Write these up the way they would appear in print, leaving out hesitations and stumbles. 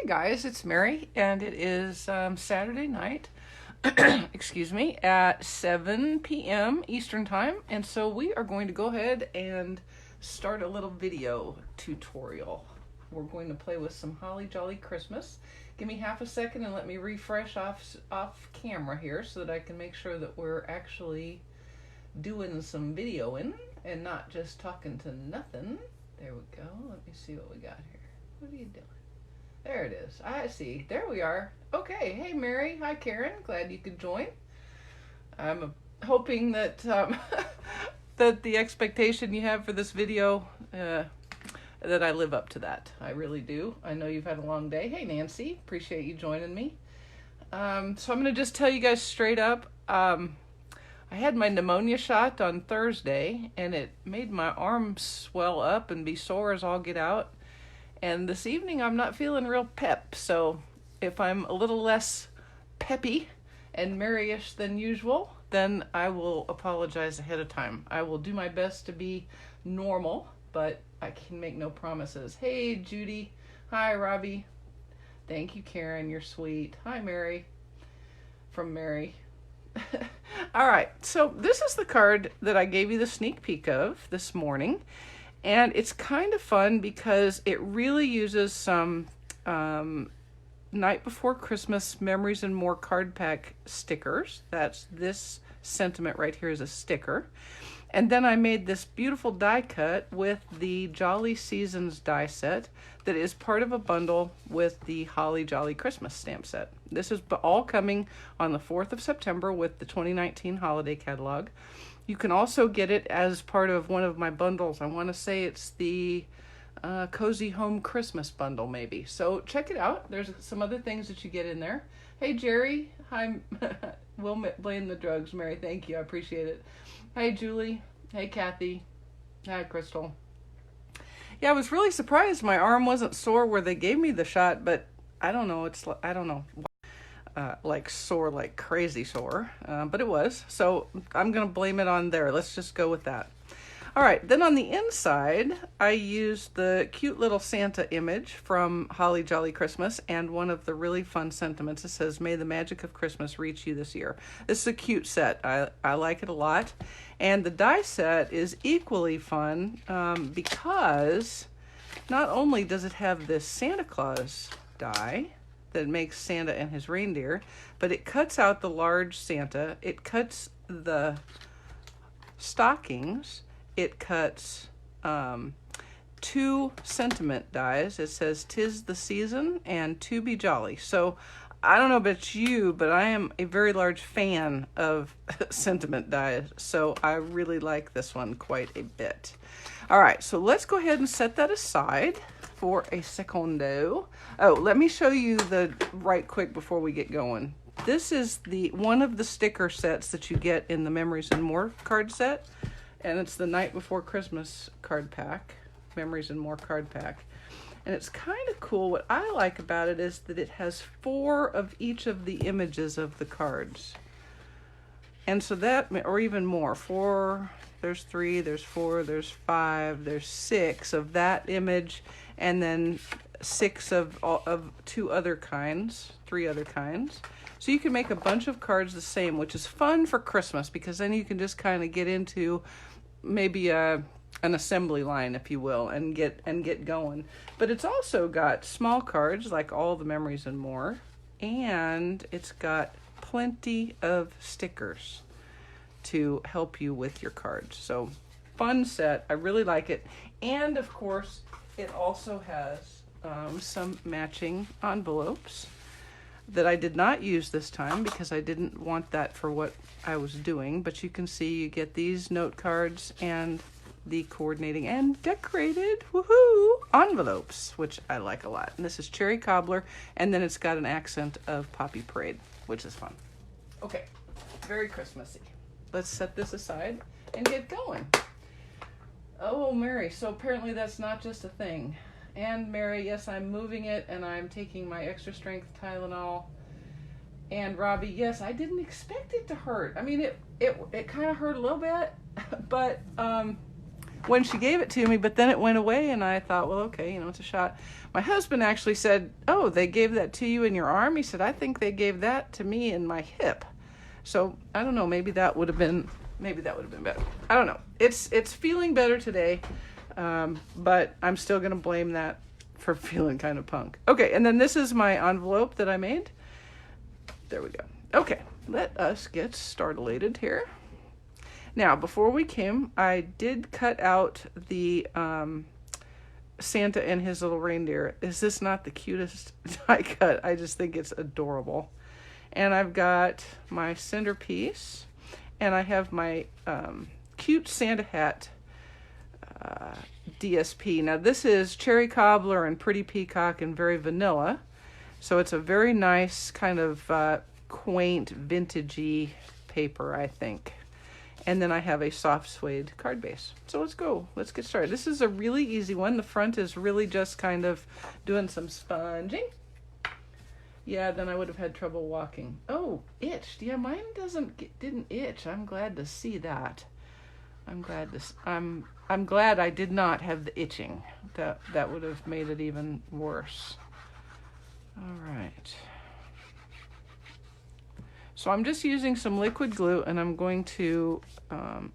Hey guys, it's Mary, and it is Saturday night, excuse me, at 7 p.m. Eastern Time, and so we are going to go ahead and start a little video tutorial. We're going to play with some Holly Jolly Christmas. Give me half a second and let me refresh off camera here so that I can make sure that we're actually doing some videoing and not just talking to nothing. There we go. Let me see what we got here. What are you doing? There it is. I see. There we are. Okay. Hey, Mary. Hi, Karen. Glad you could join. I'm hoping that that the expectation you have for this video, that I live up to that. I really do. I know you've had a long day. Hey, Nancy. Appreciate you joining me. So I'm going to just tell you guys straight up. I had my pneumonia shot on Thursday, and it made my arms swell up and be sore as all get out. And this evening I'm not feeling real pep, so if I'm a little less peppy and merryish than usual, then I will apologize ahead of time. I will do my best to be normal, but I can make no promises. Hey, Judy. Hi, Robbie. Thank you, Karen. You're sweet. Hi, Mary. From Mary. All right, so this is the card that I gave you the sneak peek of this morning. And it's kind of fun because it really uses some Night Before Christmas Memories and More card pack stickers. That's this sentiment right here is a sticker. And then I made this beautiful die cut with the Jolly Seasons die set that is part of a bundle with the Holly Jolly Christmas stamp set. This is all coming on the 4th of September with the 2019 holiday catalog. You can also get it as part of one of my bundles. I want to say it's the Cozy Home Christmas bundle, maybe. So check it out. There's some other things that you get in there. Hey, Jerry. Hi. We'll blame the drugs, Mary. Thank you. I appreciate it. Hey, Julie. Hey, Kathy. Hi, Crystal. Yeah, I was really surprised my arm wasn't sore where they gave me the shot, but I don't know. I don't know. Like sore, like crazy sore, but it was. So I'm going to blame it on there. Let's just go with that. All right, then on the inside, I used the cute little Santa image from Holly Jolly Christmas and one of the really fun sentiments. It says, "May the magic of Christmas reach you this year." This is a cute set. I like it a lot. And the die set is equally fun because not only does it have this Santa Claus die that makes Santa and his reindeer, but it cuts out the large Santa, it cuts the stockings, it cuts 2 sentiment dies. It says "'Tis the Season" and "To be Jolly." So I don't know about you, but I am a very large fan of sentiment dies, so I really like this one quite a bit. All right, so let's go ahead and set that aside for a secondo. Oh, let me show you the right quick before we get going. This is the one of the sticker sets that you get in the Memories and More card set, and it's the Night Before Christmas card pack, Memories and More card pack. And it's kind of cool. What I like about it is that it has 4 of each of the images of the cards. And so that, or even more, 4, there's 3, there's 4, there's 5, there's 6 of that image, and then 6 of 2 other kinds, 3 other kinds. So you can make a bunch of cards the same, which is fun for Christmas because then you can just kind of get into maybe an assembly line, if you will, and get going. But it's also got small cards like all the Memories and More, and it's got plenty of stickers to help you with your cards. So fun set. I really like it. And of course, it also has some matching envelopes that I did not use this time because I didn't want that for what I was doing. But you can see you get these note cards and the coordinating and decorated woohoo envelopes, which I like a lot. And this is Cherry Cobbler, and then it's got an accent of Poppy Parade, which is fun. Okay, very Christmassy. Let's set this aside and get going. Oh, Mary, so apparently that's not just a thing. And Mary, yes, I'm moving it, and I'm taking my extra strength Tylenol. And Robbie, yes, I didn't expect it to hurt. I mean, it kind of hurt a little bit, but when she gave it to me, but then it went away, and I thought, well, okay, you know, it's a shot. My husband actually said, oh, they gave that to you in your arm? He said, I think they gave that to me in my hip. So I don't know, maybe that would have been better. I don't know. It's feeling better today, but I'm still going to blame that for feeling kind of punk. Okay, and then this is my envelope that I made. There we go. Okay, let us get started here. Now, before we came, I did cut out the Santa and his little reindeer. Is this not the cutest die cut? I just think it's adorable. And I've got my centerpiece, and I have my cute Santa hat DSP. Now, this is Cherry Cobbler and Pretty Peacock and very vanilla. So it's a very nice kind of quaint, vintagey paper, I think. And then I have a soft suede card base. So let's go. Let's get started. This is a really easy one. The front is really just kind of doing some sponging. Yeah, then I would have had trouble walking. Oh, itched. Yeah, mine didn't itch. I'm glad to see that. I'm glad I did not have the itching. That would have made it even worse. All right. So I'm just using some liquid glue, and I'm going to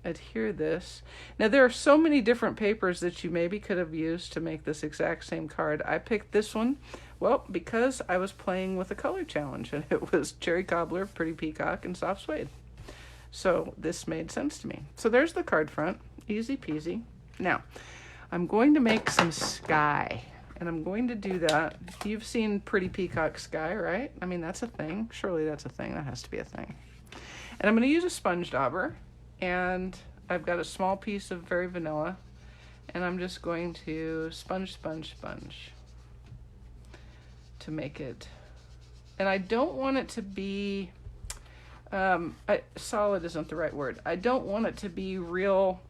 adhere this. Now, there are so many different papers that you maybe could have used to make this exact same card. I picked this one, well, because I was playing with a color challenge, and it was Cherry Cobbler, Pretty Peacock, and Soft Suede. So this made sense to me. So there's the card front, easy peasy. Now, I'm going to make some sky. And I'm going to do that. You've seen Pretty Peacock Sky, right? I mean, that's a thing. Surely that's a thing. That has to be a thing. And I'm going to use a sponge dauber. And I've got a small piece of very vanilla. And I'm just going to sponge to make it. And I don't want it to be, solid isn't the right word. I don't want it to be real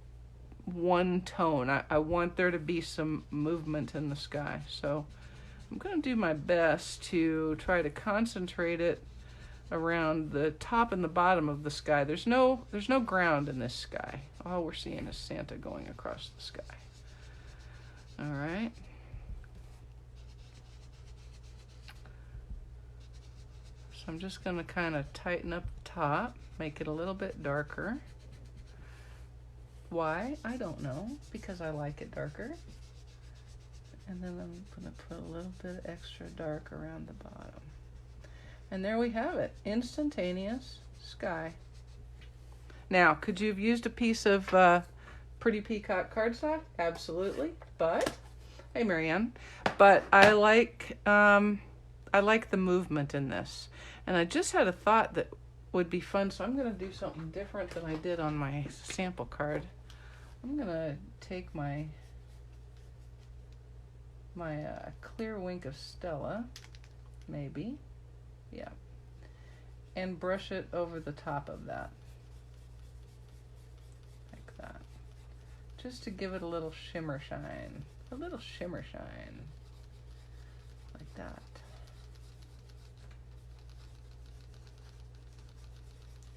one tone. I want there to be some movement in the sky. So I'm going to do my best to try to concentrate it around the top and the bottom of the sky. There's no ground in this sky. All we're seeing is Santa going across the sky. All right. So I'm just going to kind of tighten up the top, make it a little bit darker. Why? I don't know, because I like it darker. And then I'm going to put a little bit extra dark around the bottom. And there we have it, instantaneous sky. Now, could you have used a piece of Pretty Peacock cardstock? Absolutely, but, hey Marianne, but I like the movement in this. And I just had a thought that would be fun, so I'm going to do something different than I did on my sample card. I'm going to take my clear wink of Stella, maybe, yeah, and brush it over the top of that, like that, just to give it a little shimmer shine, like that.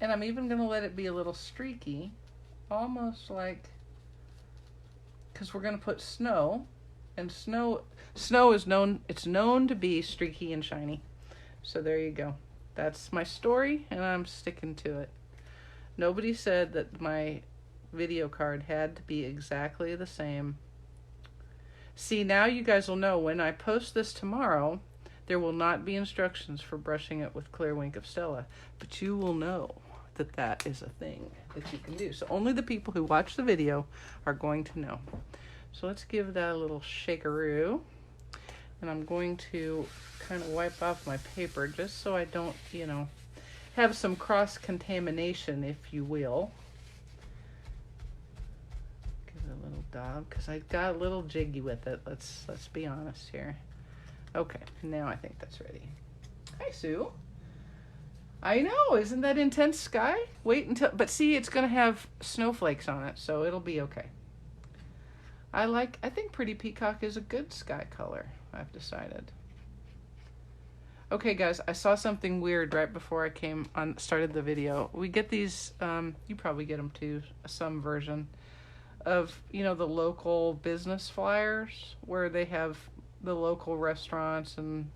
And I'm even going to let it be a little streaky, almost like, because we're going to put snow, and snow is known to be streaky and shiny. So there you go. That's my story, and I'm sticking to it. Nobody said that my video card had to be exactly the same. See, now you guys will know when I post this tomorrow, there will not be instructions for brushing it with Clear Wink of Stella, but you will know that is a thing that you can do. So only the people who watch the video are going to know. So let's give that a little shakeroo. And I'm going to kind of wipe off my paper just so I don't, have some cross-contamination, if you will. Give it a little dab, because I got a little jiggy with it. Let's be honest here. Okay, now I think that's ready. Hi, Sue. I know, isn't that intense sky? Wait until, but see, it's going to have snowflakes on it, so it'll be okay. I think Pretty Peacock is a good sky color, I've decided. Okay, guys, I saw something weird right before I started the video. We get these, you probably get them too, some version. of, you know, the local business flyers where they have the local restaurants and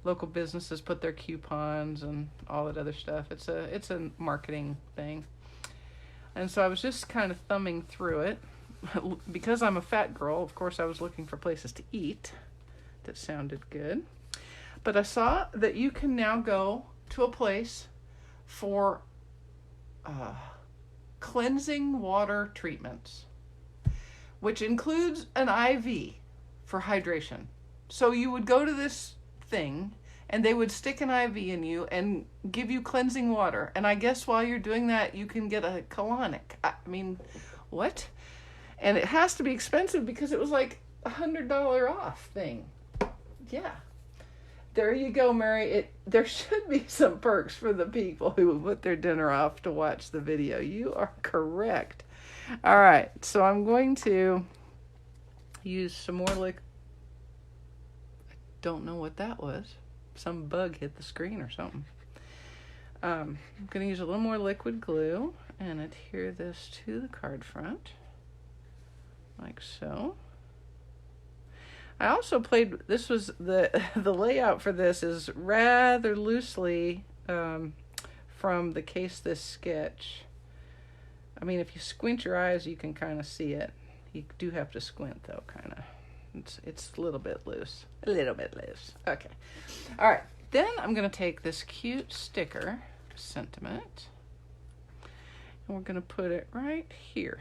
local businesses put their coupons and all that other stuff. It's a marketing thing. And so I was just kind of thumbing through it. Because I'm a fat girl, of course I was looking for places to eat that sounded good. But I saw that you can now go to a place for cleansing water treatments, which includes an IV for hydration. So you would go to this thing and they would stick an IV in you and give you cleansing water. And I guess while you're doing that, you can get a colonic. I mean, what? And it has to be expensive because it was like $100 off thing. Yeah. There you go, Mary. There should be some perks for the people who would put their dinner off to watch the video. You are correct. All right. So I'm going to use some more I don't know what that was. Some bug hit the screen or something. I'm going to use a little more liquid glue and adhere this to the card front. Like so. I also played, this was the layout for this is rather loosely from the Case This sketch. I mean, if you squint your eyes, you can kind of see it. You do have to squint though, kind of. It's a little bit loose. A little bit loose. Okay. All right. Then I'm going to take this cute sticker, Sentiment, and we're going to put it right here.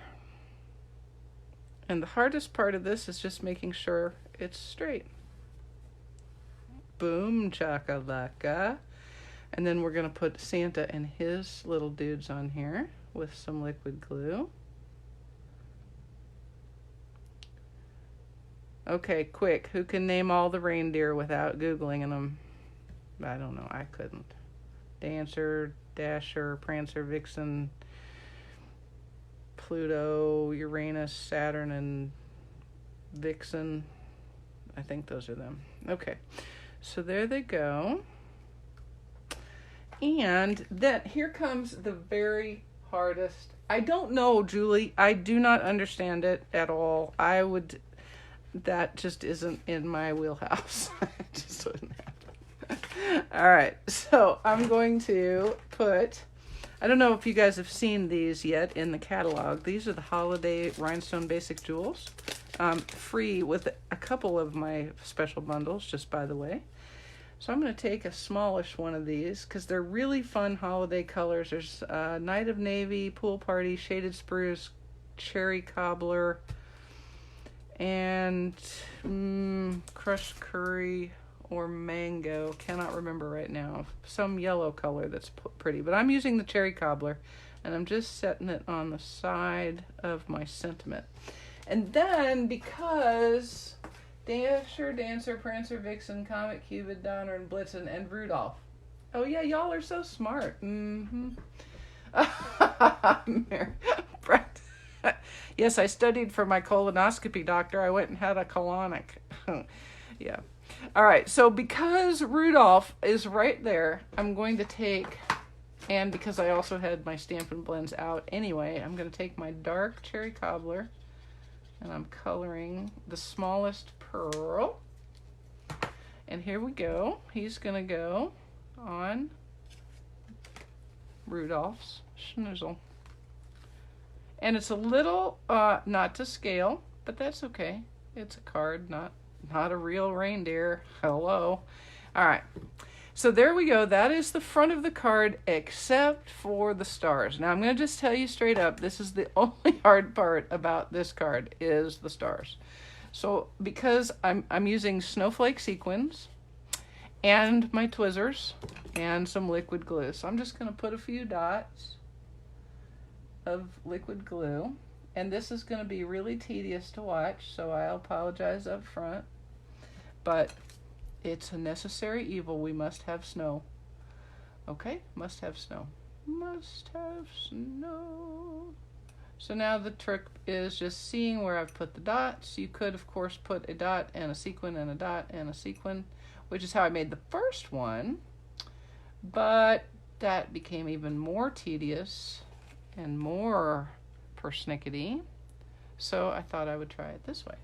And the hardest part of this is just making sure it's straight. Boom, chakalaka. And then we're going to put Santa and his little dudes on here with some liquid glue. Okay, quick. Who can name all the reindeer without Googling them? I don't know. I couldn't. Dancer, Dasher, Prancer, Vixen, Pluto, Uranus, Saturn, and Vixen. I think those are them. Okay. So there they go. And then here comes the very hardest. I don't know, Julie. I do not understand it at all. That just isn't in my wheelhouse. It just wouldn't happen. All right, so I'm going to put, I don't know if you guys have seen these yet in the catalog. These are the Holiday Rhinestone Basic Jewels. Free with a couple of my special bundles, just by the way. So I'm going to take a smallish one of these because they're really fun holiday colors. There's Night of Navy, Pool Party, Shaded Spruce, Cherry Cobbler, and Crushed Curry or Mango. Cannot remember right now. Some yellow color that's pretty. But I'm using the Cherry Cobbler, and I'm just setting it on the side of my Sentiment. And then, because Dasher, Dancer, Prancer, Vixen, Comet, Cupid, Donner, and Blitzen, and Rudolph. Oh yeah, y'all are so smart. Mm-hmm. Yes, I studied for my colonoscopy doctor. I went and had a colonic. Yeah. All right, so because Rudolph is right there, I'm going to take, and because I also had my Stampin' Blends out anyway, I'm going to take my dark Cherry Cobbler, and I'm coloring the smallest pearl. And here we go. He's going to go on Rudolph's schnoozle. And it's a little, not to scale, but that's okay. It's a card, not a real reindeer. Hello. All right. So there we go. That is the front of the card, except for the stars. Now I'm going to just tell you straight up, this is the only hard part about this card is the stars. So because I'm using snowflake sequins and my Twizzlers and some liquid glue. So I'm just going to put a few dots of liquid glue, and this is going to be really tedious to watch, so I apologize up front, but it's a necessary evil. We must have snow. Okay, must have snow. Must have snow. So now the trick is just seeing where I've put the dots. You could of course put a dot and a sequin and a dot and a sequin, which is how I made the first one, but that became even more tedious and more persnickety. So I thought I would try it this way.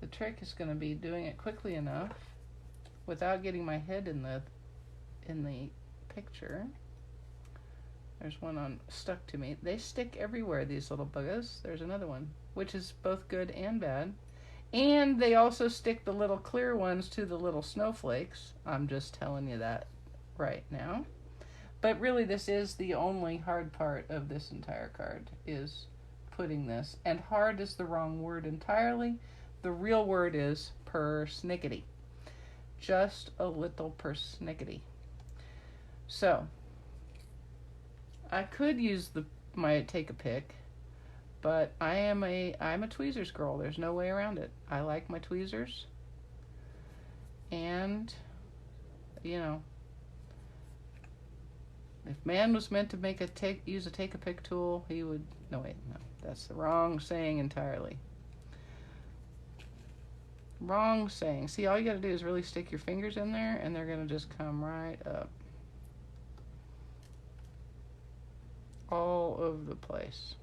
The trick is going to be doing it quickly enough without getting my head in the picture. There's one on stuck to me. They stick everywhere, these little buggers. There's another one, which is both good and bad. And they also stick the little clear ones to the little snowflakes. I'm just telling you that right now. But really, this is the only hard part of this entire card, is putting this. And hard is the wrong word entirely. The real word is persnickety. Just a little persnickety. So, I could use my take a pick, but I'm a tweezers girl. There's no way around it. I like my tweezers. And, you know, if man was meant to use a take a pick tool, he would. No, wait, no, that's the wrong saying entirely. Wrong saying. See, all you got to do is really stick your fingers in there, and they're gonna just come right up, all over the place,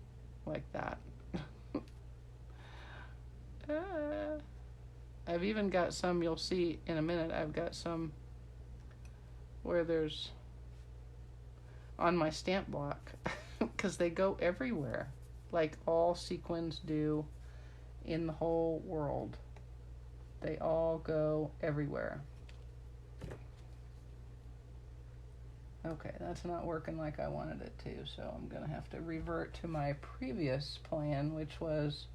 like that. I've even got some. You'll see in a minute. I've got some where there's on my stamp block, because they go everywhere, like all sequins do in the whole world. They all go everywhere. Okay, that's not working like I wanted it to, so I'm gonna have to revert to my previous plan, which was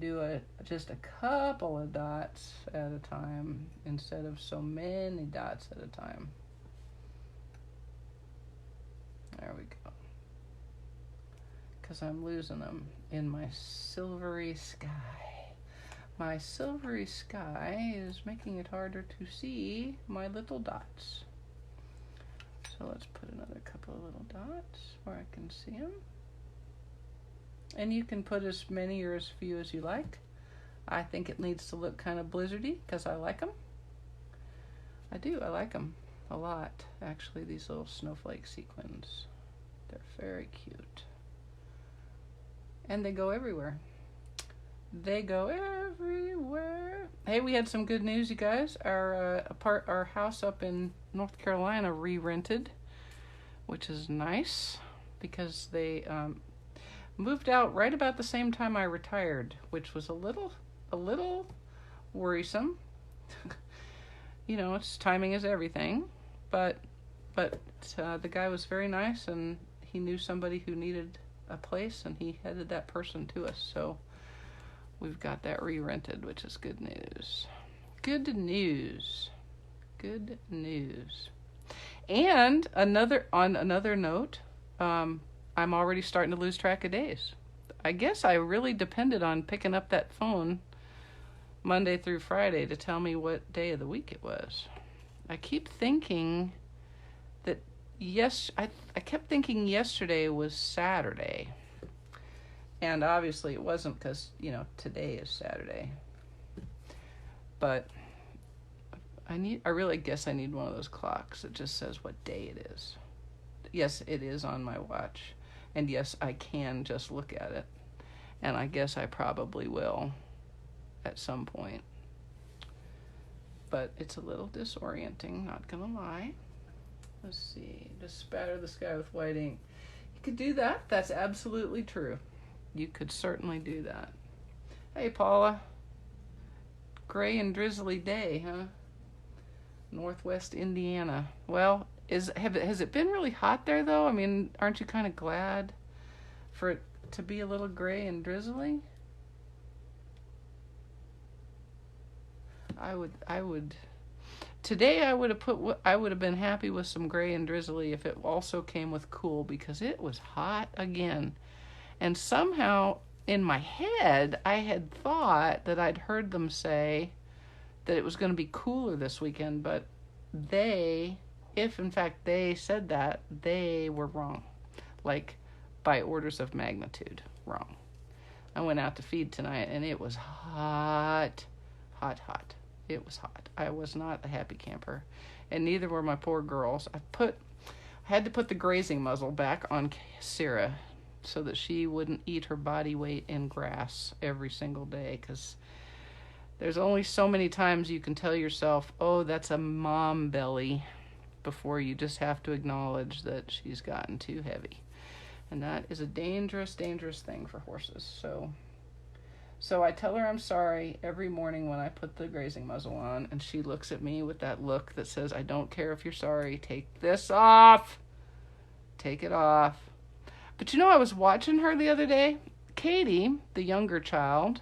do just a couple of dots at a time instead of so many dots at a time. There we go. Because I'm losing them in my silvery sky. My silvery sky is making it harder to see my little dots. So let's put another couple of little dots where I can see them. And you can put as many or as few as you like. I think it needs to look kind of blizzardy because I like them. I do, I like them a lot, actually, these little snowflake sequins. They're very cute. And they go everywhere. They go everywhere. Hey, we had some good news, you guys. Our house up in North Carolina re-rented, which is nice because they moved out right about the same time I retired, which was a little worrisome. You know, it's timing is everything, but the guy was very nice, and he knew somebody who needed a place, and he headed that person to us. So we've got that re-rented, which is good news. Good news. Good news. And on another note, I'm already starting to lose track of days. I guess I really depended on picking up that phone Monday through Friday to tell me what day of the week it was. I keep thinking that I kept thinking yesterday was Saturday. And obviously it wasn't, because, you know, today is Saturday. But I really guess I need one of those clocks that just says what day it is. Yes, it is on my watch. And yes, I can just look at it. And I guess I probably will at some point. But it's a little disorienting, not gonna lie. Let's see, just spatter the sky with white ink. You could do that. That's absolutely true. You could certainly do that. Hey, Paula. Gray and drizzly day, huh? Northwest Indiana. Well, has it been really hot there, though? I mean, aren't you kind of glad for it to be a little gray and drizzly? I would. Today I would have been happy with some gray and drizzly if it also came with cool, because it was hot again. And somehow in my head I had thought that I'd heard them say that it was going to be cooler this weekend, but if in fact they said that, they were wrong. Like by orders of magnitude wrong. I went out to feed tonight and it was hot. It was hot. I was not a happy camper, and neither were my poor girls. I had to put the grazing muzzle back on Sarah so that she wouldn't eat her body weight in grass every single day, because there's only so many times you can tell yourself, oh, that's a mom belly, before you just have to acknowledge that she's gotten too heavy. And that is a dangerous, dangerous thing for horses. So I tell her I'm sorry every morning when I put the grazing muzzle on, and she looks at me with that look that says, I don't care if you're sorry, take this off. Take it off. But you know, I was watching her the other day. Katie, the younger child,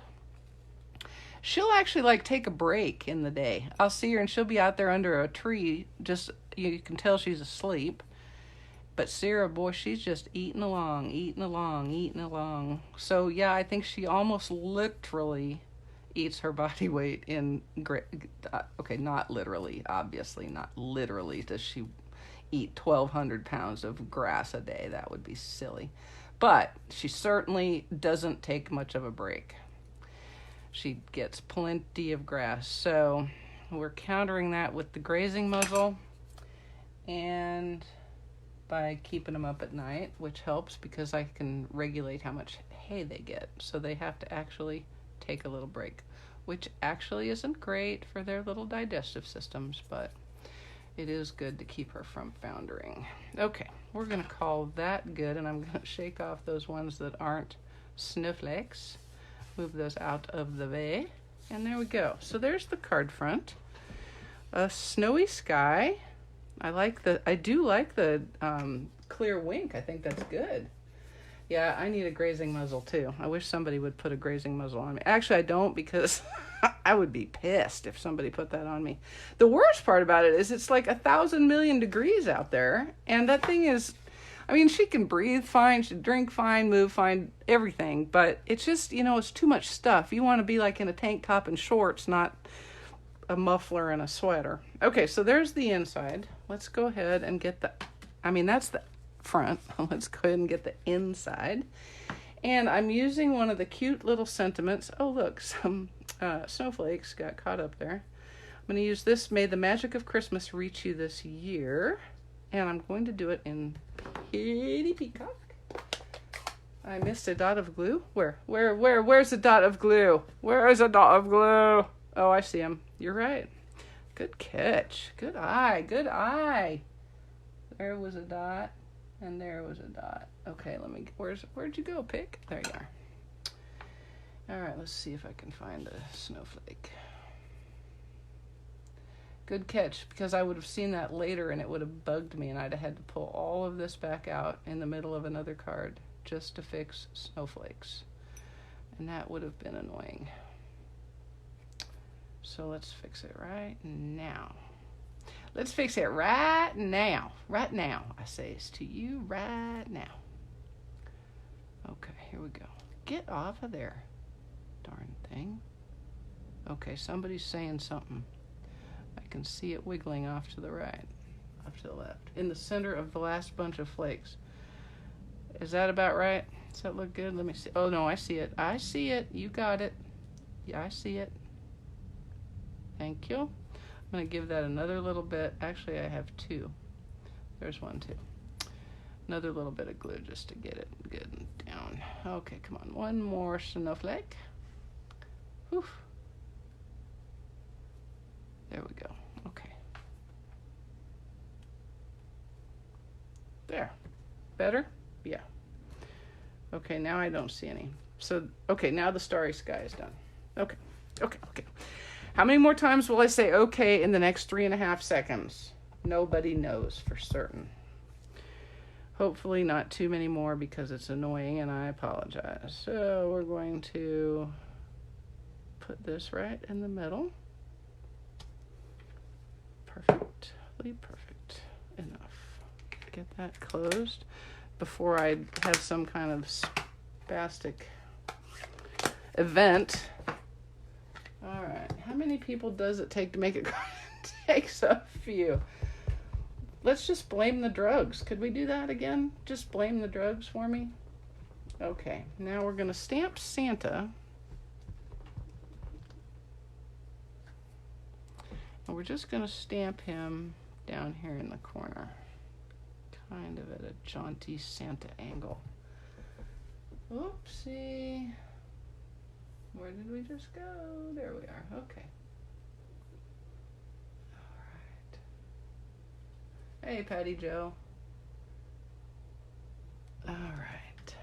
she'll actually like take a break in the day. I'll see her and she'll be out there under a tree, just, you can tell she's asleep. But Sarah, boy, she's just eating along, eating along, eating along. So yeah, I think she almost literally eats her body weight in, okay, not literally, obviously, not literally does she eat 1,200 pounds of grass a day. That would be silly. But she certainly doesn't take much of a break. She gets plenty of grass. So we're countering that with the grazing muzzle and by keeping them up at night, which helps because I can regulate how much hay they get. So they have to actually take a little break, which actually isn't great for their little digestive systems, but it is good to keep her from foundering. Okay, we're going to call that good, and I'm going to shake off those ones that aren't snowflakes. Move those out of the way, and there we go. So there's the card front. A snowy sky. I do like the clear wink. I think that's good. Yeah, I need a grazing muzzle too. I wish somebody would put a grazing muzzle on me. Actually, I don't, because I would be pissed if somebody put that on me. The worst part about it is it's like 1,000 million degrees out there, and that thing is, I mean, she can breathe fine, she drink fine, move fine, everything, but it's just, you know, it's too much stuff. You want to be like in a tank top and shorts, not a muffler and a sweater. Okay, so there's the inside. Let's go ahead and get that's the front. Let's go ahead and get the inside. And I'm using one of the cute little sentiments. Oh, look, some snowflakes got caught up there. I'm going to use this, May the Magic of Christmas Reach You This Year. And I'm going to do it in Kitty Peacock. I missed a dot of glue. Where's the dot of glue? Where is a dot of glue? Oh, I see him. You're right. Good catch. Good eye. Good eye. There was a dot, and there was a dot. Okay, where'd you go, Pick? There you are. All right, let's see if I can find a snowflake. Good catch, because I would have seen that later and it would have bugged me, and I'd have had to pull all of this back out in the middle of another card just to fix snowflakes. And that would have been annoying. So let's fix it right now. Let's fix it right now. Right now, I say it's to you right now. Okay, here we go. Get off of there, darn thing. Okay, somebody's saying something. I can see it wiggling off to the right, off to the left, in the center of the last bunch of flakes. Is that about right? Does that look good? Let me see. Oh, no, I see it. I see it. You got it. Yeah, I see it. Thank you. I'm going to give that another little bit. Actually, I have two. There's one, too. Another little bit of glue just to get it good and down. Okay, come on. One more snowflake. Whew. There we go. Okay. There. Better? Yeah. Okay, now I don't see any. So, okay, now the starry sky is done. Okay. How many more times will I say okay in the next 3.5 seconds? Nobody knows for certain. Hopefully not too many more, because it's annoying and I apologize. So we're going to put this right in the middle. Perfectly perfect enough. Get that closed before I have some kind of spastic event. All right, how many people does it take to make a card? It takes a few. Let's just blame the drugs. Could we do that again? Just blame the drugs for me? Okay, now we're going to stamp Santa. And we're just going to stamp him down here in the corner. Kind of at a jaunty Santa angle. Oopsie. Where did we just go? There we are. Okay. All right. Hey, Patty Joe. All right.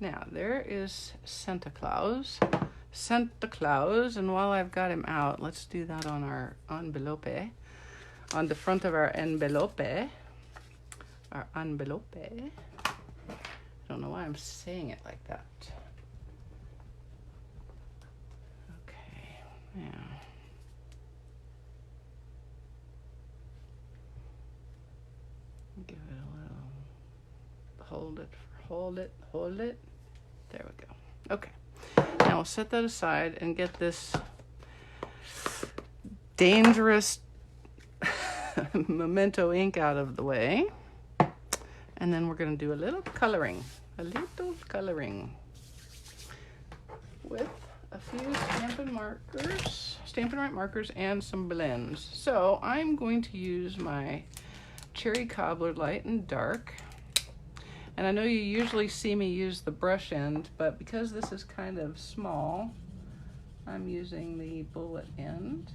Now, there is Santa Claus. Santa Claus, and while I've got him out, let's do that on our envelope. On the front of our envelope. Our envelope. I don't know why I'm saying it like that. Okay, now. Give it a little, hold it. There we go. Okay, now we'll set that aside and get this dangerous memento ink out of the way. And then we're going to do a little coloring with a few Stampin' Write markers and some blends. So I'm going to use my Cherry Cobbler Light and Dark. And I know you usually see me use the brush end, but because this is kind of small, I'm using the bullet end.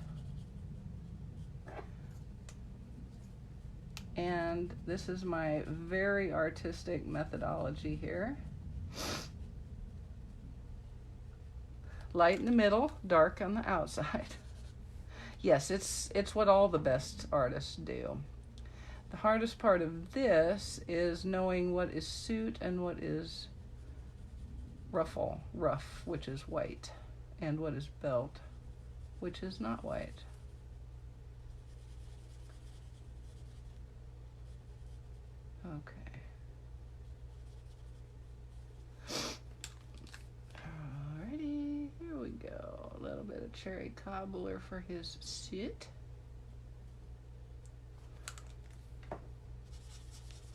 And this is my very artistic methodology here. Light in the middle, dark on the outside. Yes, it's what all the best artists do. The hardest part of this is knowing what is suit and what is rough, which is white, and what is belt, which is not white. Okay. Alrighty, here we go. A little bit of Cherry Cobbler for his suit.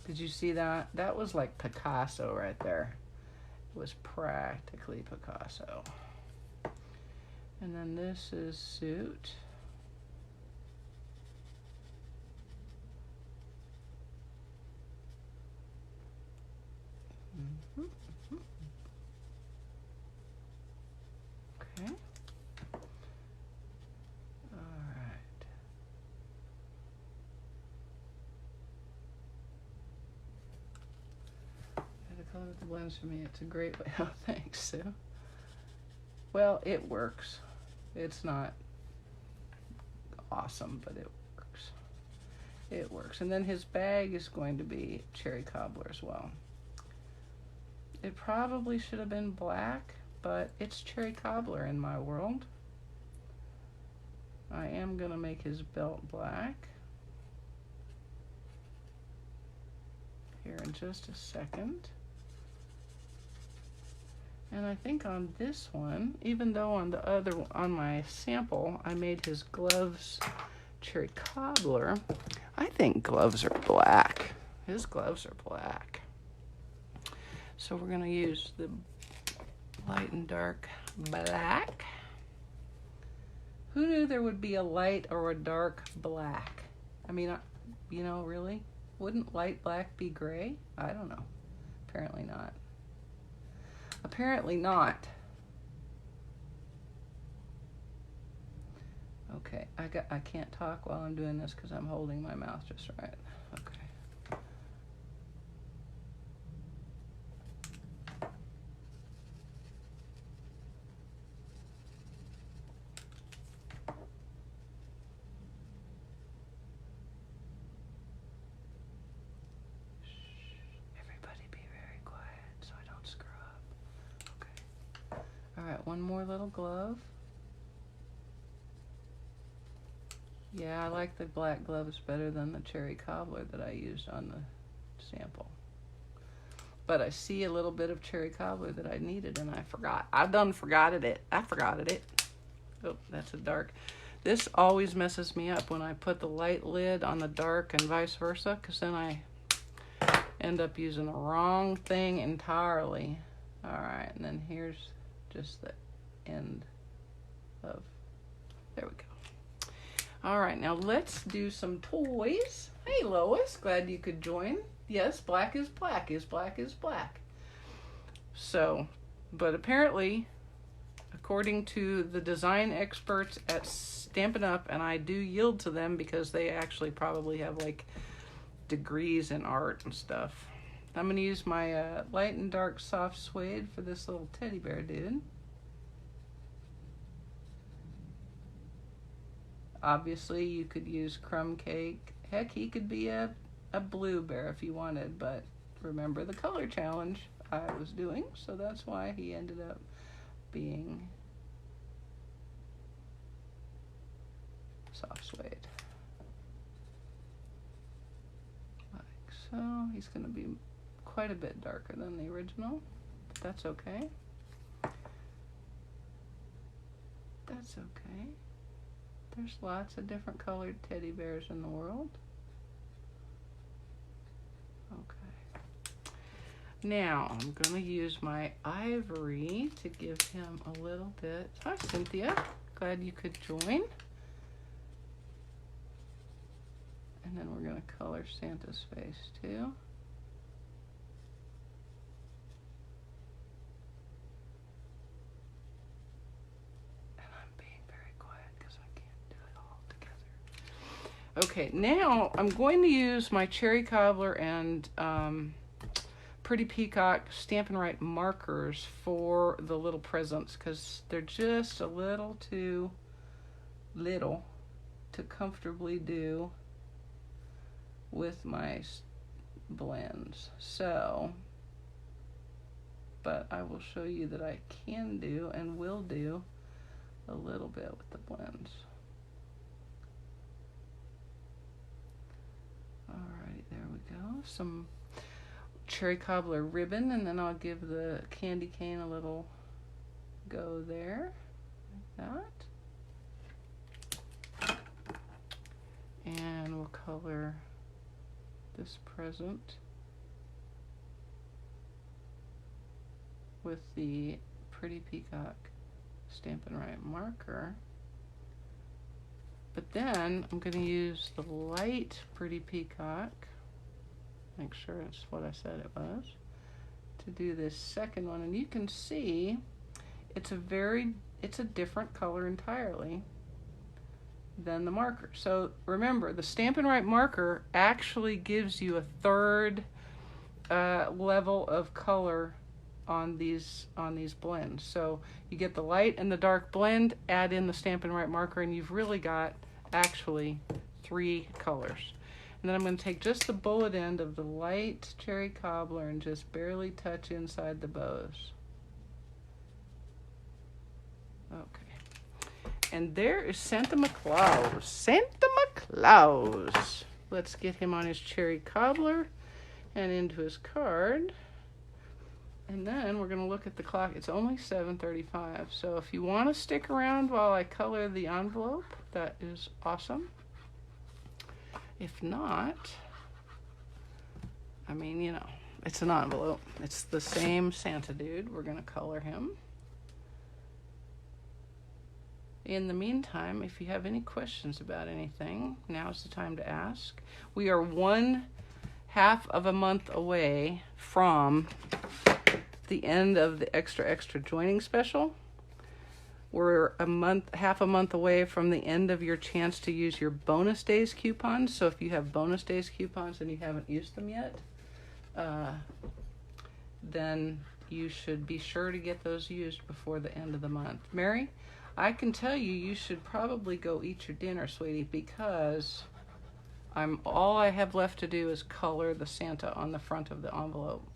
Did you see that? That was like Picasso right there. It was practically Picasso. And then this is suit. Okay. All right. The color with the blends for me, it's a great way. Oh, thanks, Sue. Well, it works. It's not awesome, but it works. It works. And then his bag is going to be Cherry Cobbler as well. It probably should have been black, but it's Cherry Cobbler in my world. I am going to make his belt black here in just a second. And I think on this one, even though on the other, on my sample, I made his gloves Cherry Cobbler, I think gloves are black. His gloves are black. So we're going to use the light and dark black. Who knew there would be a light or a dark black? I mean, you know, really? Wouldn't light black be gray? I don't know. Apparently not. Apparently not. Okay, I can't talk while I'm doing this because I'm holding my mouth just right. Okay. One more little glove. Yeah, I like the black gloves better than the Cherry Cobbler that I used on the sample. But I see a little bit of Cherry Cobbler that I needed and I forgot. I forgot it. Oh, that's a dark. This always messes me up when I put the light lid on the dark and vice versa, because then I end up using the wrong thing entirely. All right, and then here's just the end of, there we go. All right, now let's do some toys. Hey Lois, glad you could join. Yes, black is black is black is black. So, but apparently, according to the design experts at Stampin' Up, and I do yield to them because they actually probably have like degrees in art and stuff. I'm going to use my light and dark soft suede for this little teddy bear dude. Obviously, you could use crumb cake. Heck, he could be a blue bear if you wanted, but remember the color challenge I was doing, so that's why he ended up being soft suede. Like so. He's going to be quite a bit darker than the original, but that's okay. That's okay. There's lots of different colored teddy bears in the world. Okay. Now I'm going to use my ivory to give him a little bit. Hi, Cynthia. Glad you could join. And then we're going to color Santa's face too. Okay, now I'm going to use my Cherry Cobbler and Pretty Peacock Stampin' Write markers for the little presents because they're just a little too little to comfortably do with my blends. So, but I will show you that I can do and will do a little bit with the blends. Alright, there we go. Some Cherry Cobbler ribbon, and then I'll give the candy cane a little go there, like that. And we'll color this present with the Pretty Peacock Stampin' Write marker. But then I'm going to use the light Pretty Peacock, make sure it's what I said it was, to do this second one. And you can see it's a different color entirely than the marker. So remember, the Stampin' Write marker actually gives you a third level of color on these blends. So you get the light and the dark blend, add in the Stampin' Write marker, and you've really got actually 3 colors. And then I'm going to take just the bullet end of the light Cherry Cobbler and just barely touch inside the bows. Okay. And there is Santa Claus. Santa Claus. Let's get him on his Cherry Cobbler and into his card. And then we're going to look at the clock. It's only 7:35. So if you want to stick around while I color the envelope, that is awesome. If not, I mean, you know, it's an envelope. It's the same Santa dude. We're going to color him. In the meantime, if you have any questions about anything, now's the time to ask. We are 1/2 of a month away from the end of the extra joining special. We're half a month away from the end of your chance to use your bonus days coupons. So if you have bonus days coupons and you haven't used them yet, then you should be sure to get those used before the end of the month. Mary, I can tell you should probably go eat your dinner, sweetie, because all I have left to do is color the Santa on the front of the envelope.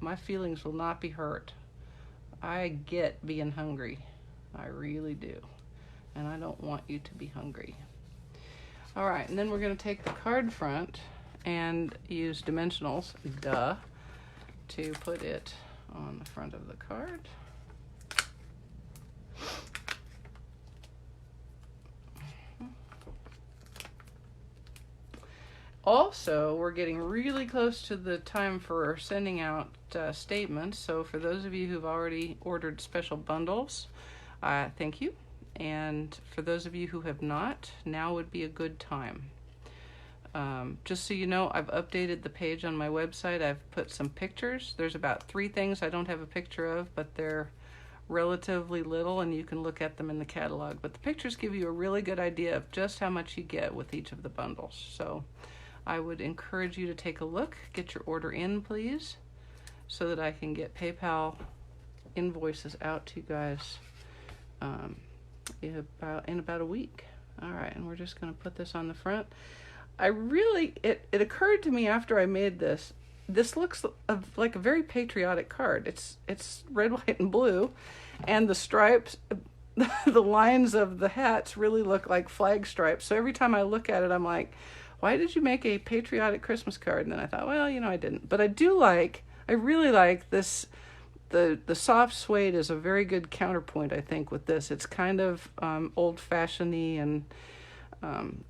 My feelings will not be hurt. I get being hungry. I really do. And I don't want you to be hungry. All right, and then we're going to take the card front and use dimensionals, to put it on the front of the card. Also, we're getting really close to the time for sending out statements. So for those of you who've already ordered special bundles, thank you. And for those of you who have not, now would be a good time. Just so you know, I've updated the page on my website. I've put some pictures. There's about 3 things I don't have a picture of, but they're relatively little and you can look at them in the catalog. But the pictures give you a really good idea of just how much you get with each of the bundles. So I would encourage you to take a look, get your order in, please, so that I can get PayPal invoices out to you guys in about a week. All right, and we're just going to put this on the front. It occurred to me after I made this looks like a very patriotic card. It's red, white, and blue, and the stripes, the lines of the hats really look like flag stripes. So every time I look at it, I'm like, why did you make a patriotic Christmas card? And then I thought, well, I didn't. But I really like this. The soft suede is a very good counterpoint, I think, with this. It's kind of old-fashioned-y and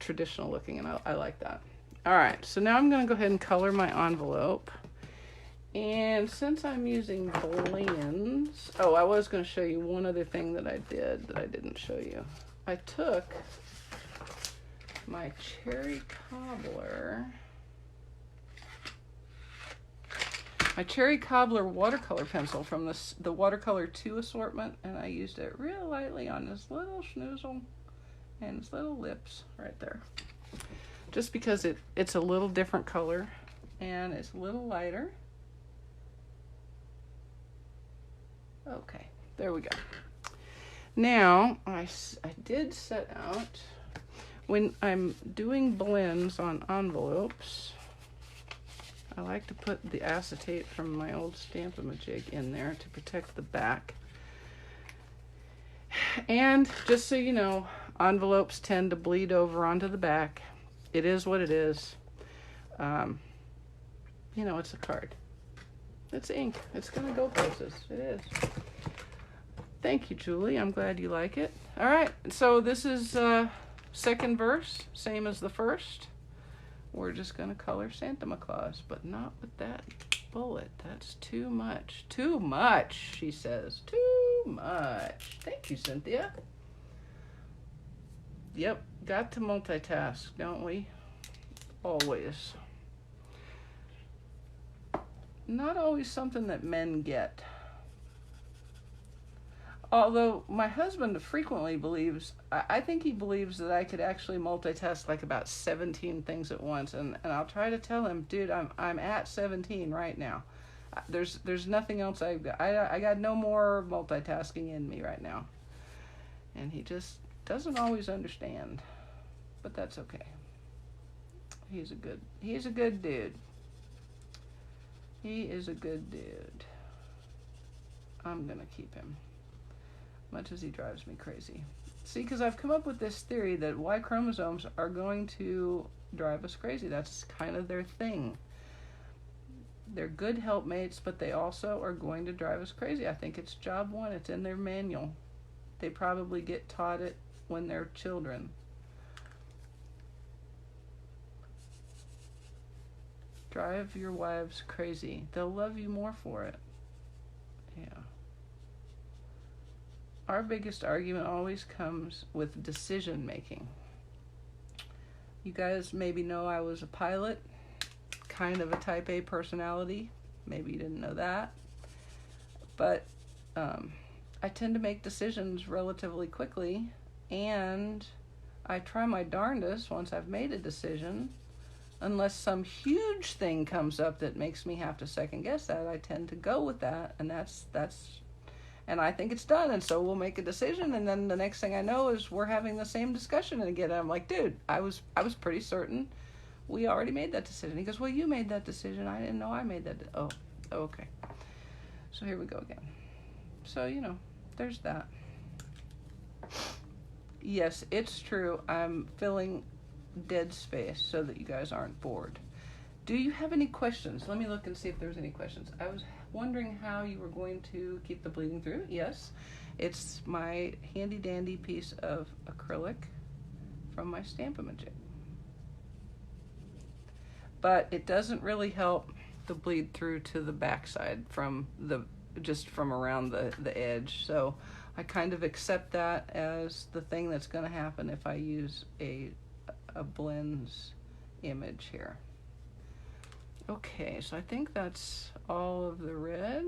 traditional looking, and I like that. All right, so now I'm going to go ahead and color my envelope. And since I'm using blends, I was going to show you one other thing that I did that I didn't show you. I took my cherry cobbler watercolor pencil from the Watercolor 2 assortment, and I used it real lightly on this little schnoozle and his little lips right there. Just because it's a little different color and it's a little lighter. Okay, there we go. Now, I did set out, when I'm doing blends on envelopes, I like to put the acetate from my old Stamps-N-Lingers in there to protect the back. And just so you know, envelopes tend to bleed over onto the back. It is what it is. It's a card. It's ink. It's going to go places. It is. Thank you, Julie. I'm glad you like it. All right. So this is second verse, same as the first. We're just going to color Santa Claus, but not with that bullet. That's too much. Too much, she says. Too much. Thank you, Cynthia. Yep, got to multitask, don't we? Always. Not always something that men get. Although my husband frequently believes, I think he believes that I could actually multitask like about 17 things at once, and I'll try to tell him, dude, I'm at 17 right now. There's nothing else I got no more multitasking in me right now. And he just doesn't always understand, but that's okay. He's a good dude. He is a good dude. I'm gonna keep him, much as he drives me crazy. See, because I've come up with this theory that Y chromosomes are going to drive us crazy. That's kind of their thing. They're good helpmates, but they also are going to drive us crazy. I think it's job 1. It's in their manual. They probably get taught it when they're children. Drive your wives crazy. They'll love you more for it. Yeah. Our biggest argument always comes with decision making. You guys maybe know I was a pilot, kind of a type A personality. Maybe you didn't know that. But I tend to make decisions relatively quickly, and I try my darndest once I've made a decision. Unless some huge thing comes up that makes me have to second guess that, I tend to go with that, and and I think it's done, and so we'll make a decision, and then the next thing I know is we're having the same discussion again. I'm like, dude, I was pretty certain we already made that decision. He goes, well, you made that decision. I didn't know I made that. Oh, okay. So here we go again. So, there's that. Yes, it's true. I'm filling dead space so that you guys aren't bored. Do you have any questions? Let me look and see if there's any questions. I was wondering how you were going to keep the bleeding through. Yes, it's my handy dandy piece of acrylic from my Stamps-N-Lingers. But it doesn't really help the bleed through to the backside from around the edge. So I kind of accept that as the thing that's going to happen if I use a blends image here. Okay, so I think that's all of the red,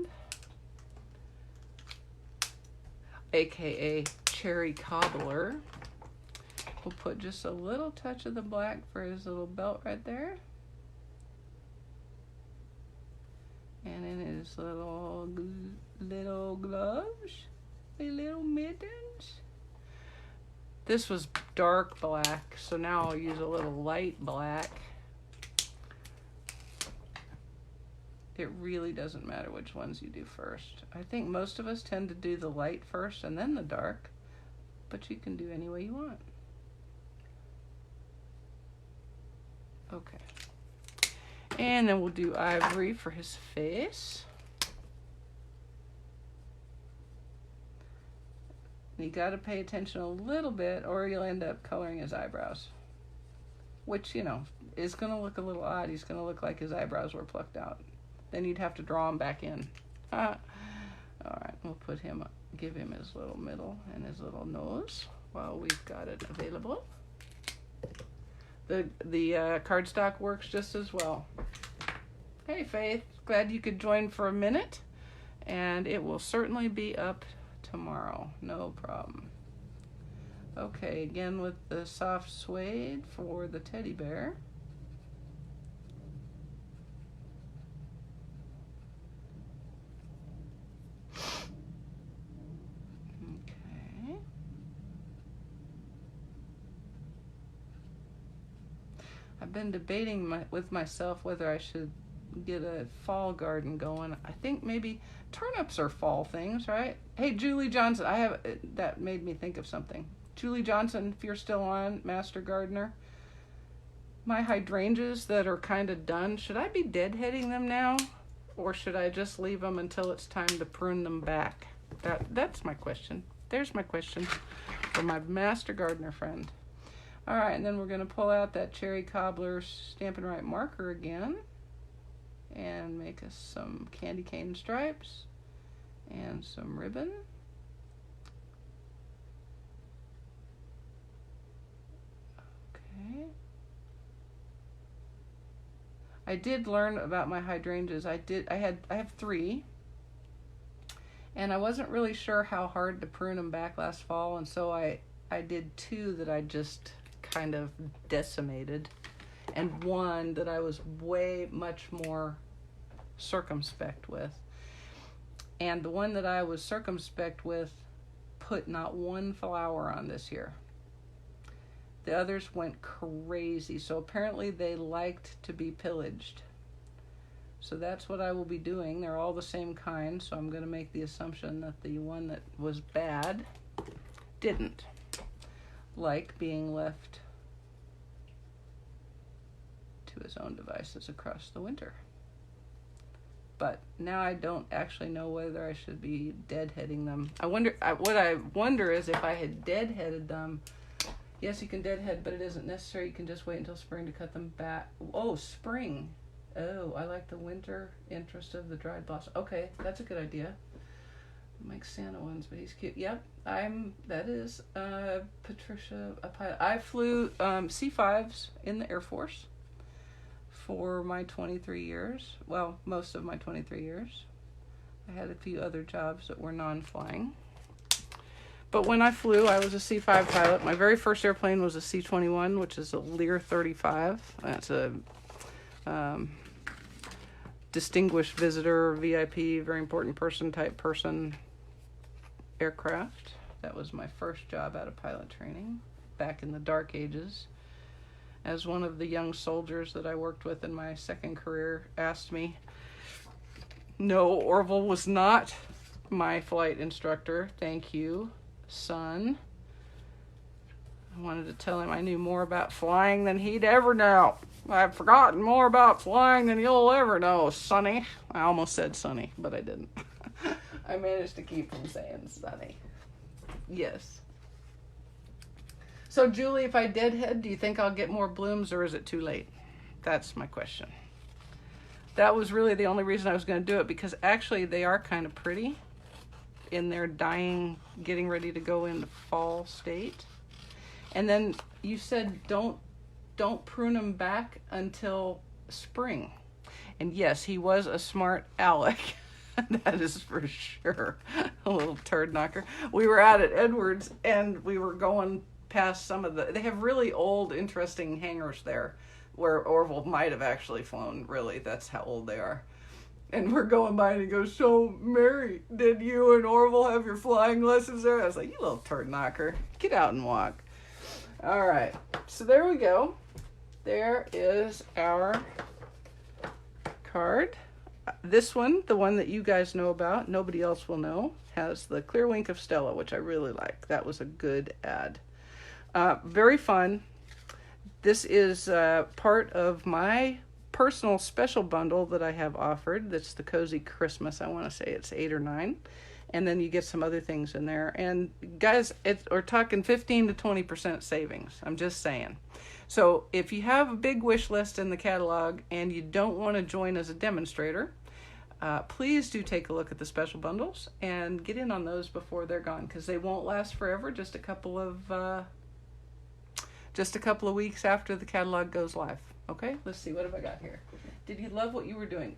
aka cherry cobbler. We'll put just a little touch of the black for his little belt right there. And in his little gloves, the little mittens. This was dark black, so now I'll use a little light black. It really doesn't matter which ones you do first. I think most of us tend to do the light first and then the dark, but you can do any way you want. Okay. And then we'll do ivory for his face. You got to pay attention a little bit or you'll end up coloring his eyebrows. Which, you know, is going to look a little odd. He's going to look like his eyebrows were plucked out. Then you'd have to draw them back in. All right, we'll put him, give him his little middle and his little nose while we've got it available. The cardstock works just as well. Hey Faith, glad you could join for a minute, and it will certainly be up tomorrow, no problem. Okay, again with the soft suede for the teddy bear. Okay. I've been debating with myself whether I should get a fall garden going. I think maybe turnips are fall things, right? Hey, Julie Johnson, that made me think of something. Julie Johnson, if you're still on, Master Gardener, my hydrangeas that are kind of done, should I be deadheading them now? Or should I just leave them until it's time to prune them back? That's my question. There's my question for my Master Gardener friend. All right, and then we're going to pull out that cherry cobbler Stampin' Right marker again and make us some candy cane stripes and some ribbon. Okay. I did learn about my hydrangeas. I have 3. And I wasn't really sure how hard to prune them back last fall, and so I did 2 that I just kind of decimated, and 1 that I was way much more circumspect with. And the one that I was circumspect with put not 1 flower on this year. The others went crazy, so apparently they liked to be pillaged. So that's what I will be doing. They're all the same kind, so I'm going to make the assumption that the one that was bad didn't like being left to his own devices across the winter. But now I don't actually know whether I should be deadheading them. What I wonder is if I had deadheaded them. Yes, you can deadhead, but it isn't necessary. You can just wait until spring to cut them back. Oh, spring. Oh, I like the winter interest of the dried blossom. Okay, that's a good idea. Make Santa ones, but he's cute. Yep, that is Patricia, a pilot. I flew C-5s in the Air Force for my 23 years. Well, most of my 23 years. I had a few other jobs that were non-flying. But when I flew, I was a C-5 pilot. My very first airplane was a C-21, which is a Lear 35. That's a distinguished visitor, VIP, very important person type person aircraft. That was my first job out of pilot training back in the dark ages. As one of the young soldiers that I worked with in my second career asked me, no, Orville was not my flight instructor. Thank you, son. I wanted to tell him I knew more about flying than he'd ever know. I've forgotten more about flying than you'll ever know, Sonny. I almost said Sonny, but I didn't. I managed to keep from saying Sonny. Yes. So, Julie, if I deadhead, do you think I'll get more blooms, or is it too late? That's my question. That was really the only reason I was going to do it, because actually they are kind of pretty in their dying, getting ready to go into fall state. And then you said don't don't prune them back until spring. And yes, he was a smart aleck. That is for sure. A little turd knocker. We were out at Edwards and we were going past some of they have really old, interesting hangars there where Orville might have actually flown, really. That's how old they are. And we're going by and he goes, "So, Mary, did you and Orville have your flying lessons there?" I was like, "You little turd knocker. Get out and walk." All right. So there we go. There is our card. This one, the one that you guys know about, nobody else will know, has the clear wink of Stella, which I really like. That was a good ad. Very fun. This is part of my personal special bundle that I have offered. That's the Cozy Christmas. I want to say it's 8 or 9. And then you get some other things in there. And guys, we're talking 15 to 20% savings. I'm just saying. So if you have a big wish list in the catalog and you don't want to join as a demonstrator, please do take a look at the special bundles and get in on those before they're gone, because they won't last forever. Just a couple of weeks after the catalog goes live. Okay, let's see, what have I got here? Did you love what you were doing?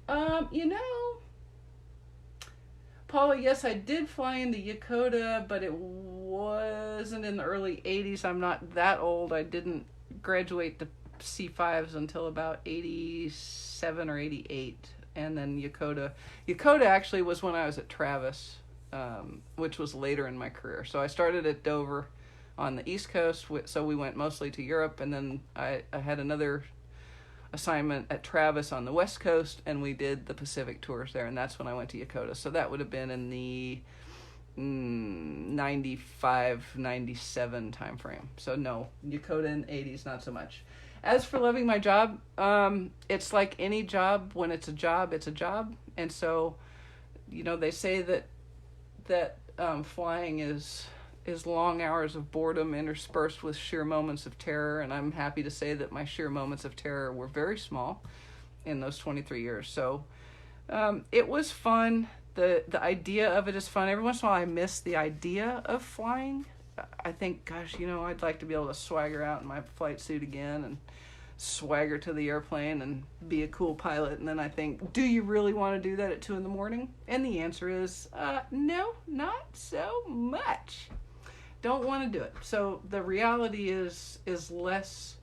Paula, yes, I did fly into Yokota, but it wasn't in the early 80s. I'm not that old. I didn't graduate to C5s until about 87 or 88. And then Yokota actually was when I was at Travis, which was later in my career. So I started at Dover on the East Coast, so we went mostly to Europe, and then I had another assignment at Travis on the West Coast, and we did the Pacific tours there, and that's when I went to Yokota. So that would have been in the 95, 97 time frame. So no, Yokota in the 80s, not so much. As for loving my job, it's like any job. When it's a job, it's a job. And so, they say that flying is long hours of boredom interspersed with sheer moments of terror, and I'm happy to say that my sheer moments of terror were very small in those 23 years. So it was fun. The idea of it is fun. Every once in a while I miss the idea of flying. I think, gosh, I'd like to be able to swagger out in my flight suit again and swagger to the airplane and be a cool pilot. And then I think, do you really want to do that at 2 a.m? And the answer is, no, not so much. Don't want to do it. So the reality is less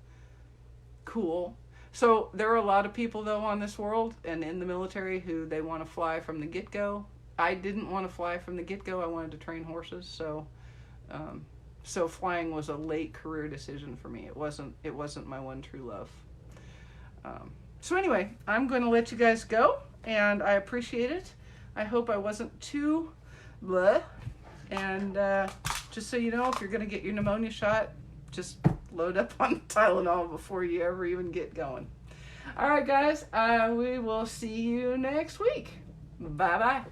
cool. So there are a lot of people, though, on this world and in the military who they want to fly from the get-go. I didn't want to fly from the get-go. I wanted to train horses. So flying was a late career decision for me. It wasn't my one true love. So anyway, I'm going to let you guys go, and I appreciate it. I hope I wasn't too bleh. And just so you know, if you're going to get your pneumonia shot, just load up on Tylenol before you ever even get going. All right, guys, we will see you next week. Bye-bye.